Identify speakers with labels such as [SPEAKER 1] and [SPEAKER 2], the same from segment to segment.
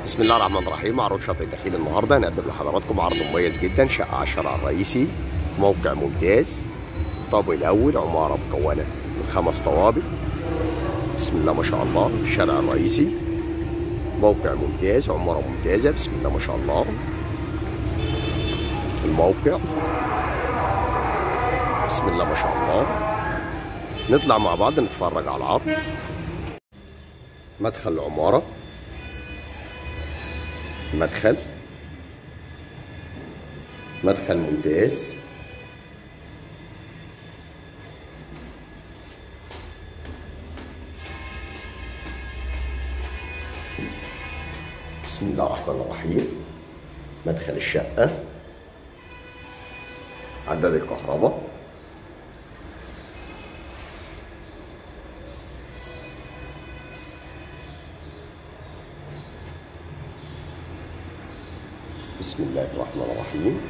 [SPEAKER 1] بسم الله الرحمن الرحيم. عروض شاطئ الدخيل النهارده هنقدم لحضراتكم عرض مميز جدا، شقه على الشارع الرئيسي في موقع ممتاز. الطابق الاول عماره مكونه من 5 طوابق. بسم الله ما شاء الله. الشارع الرئيسي موقع ممتاز، عماره ممتازه. بسم الله ما شاء الله. الموقع بسم الله ما شاء الله. نطلع مع بعض نتفرج على العرض. مدخل العماره، مدخل ممتاز. بسم الله الرحمن الرحيم. مدخل الشقة، عداد الكهرباء، بسم الله الرحمن الرحيم.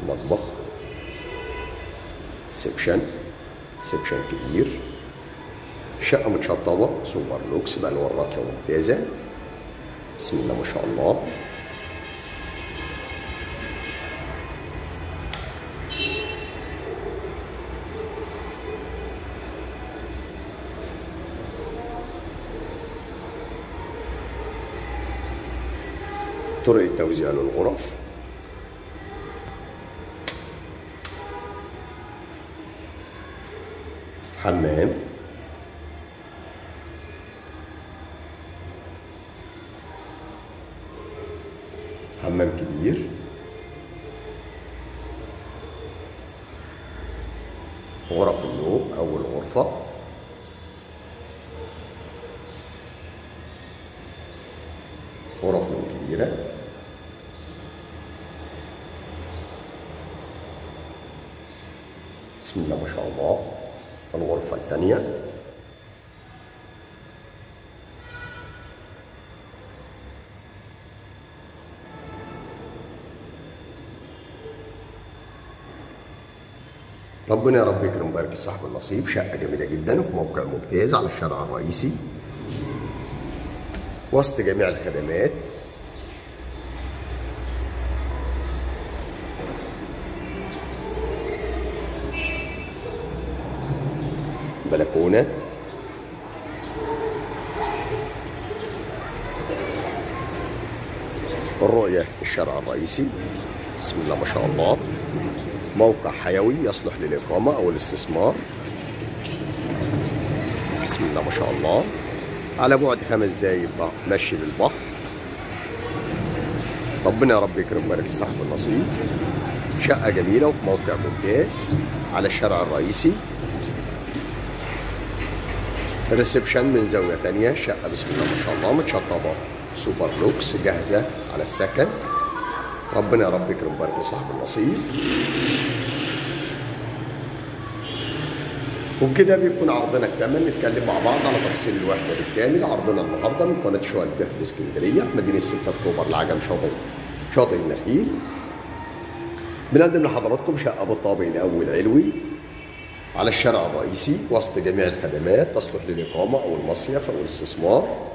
[SPEAKER 1] مطبخ، سيبشن كبير. شقة متشطبة سوبر لوكس بألوان راقية وممتازة. بسم الله ما شاء الله. طرق توزيع للغرف، حمام، حمام كبير، غرف النوم. أول غرفة، غرف نوم كبيرة. بسم الله ما شاء الله. الغرفة الثانية، ربنا يا رب يكرم ويبارك لصاحب النصيب. شقة جميلة جدا وفي موقع ممتاز على الشارع الرئيسي وسط جميع الخدمات. بلكونة، الرؤية الشارع الرئيسي. بسم الله ما شاء الله. موقع حيوي يصلح للإقامة أو الاستثمار. بسم الله ما شاء الله. على بعد 5 دقايق مشي للبحر. ربنا يا رب يكرم ويبارك لصاحب النصيب. شقة جميلة وفي موقع ممتاز على الشارع الرئيسي. ريسبشن من زاوية تانية. شقة بسم الله ما شاء الله متشطبة سوبر لوكس جاهزة على السكن. ربنا يا رب يكرم ويبارك لصاحب النصيب. وبكده بيكون عرضنا اكتمل. نتكلم مع بعض على تفاصيل الوحدة بالكامل. عرضنا النهارده من قناة شقق البيع في الإسكندرية في مدينة 6 أكتوبر العجم، شاطئ النخيل. بنقدم لحضراتكم شقة بالطابق الأول علوي على الشارع الرئيسي وسط جميع الخدمات، تصلح للإقامة أو المصيف أو الاستثمار.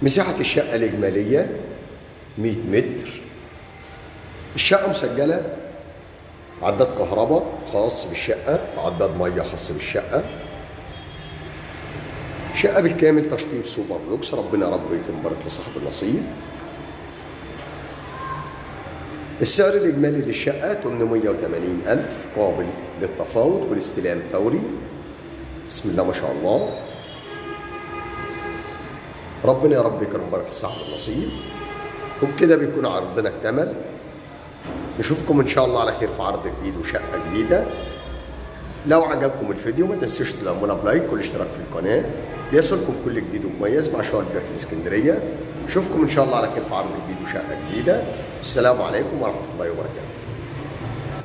[SPEAKER 1] مساحة الشقة الإجمالية 100 متر. الشقة مسجلة عداد كهرباء خاص بالشقة، عداد مية خاص بالشقة. شقة بالكامل تشطيب سوبر لوكس. ربنا يا رب يكرم ويبارك لصاحب النصيب. السعر الإجمالي للشقة 880,000 قابل للتفاوض والاستلام فوري. بسم الله ما شاء الله. ربنا يا رب يكرم ويبارك لصاحب النصيب. وبكده بيكون عرضنا اكتمل. نشوفكم إن شاء الله على خير في عرض جديد وشقة جديدة. لو عجبكم الفيديو ما تنسوش تدعمونا بلايك والاشتراك في القناة ليصلكم كل جديد ومميز مع شقق البيع في الإسكندرية. نشوفكم إن شاء الله على خير في عرض جديد وشقة جديدة. السلام عليكم ورحمة الله وبركاته.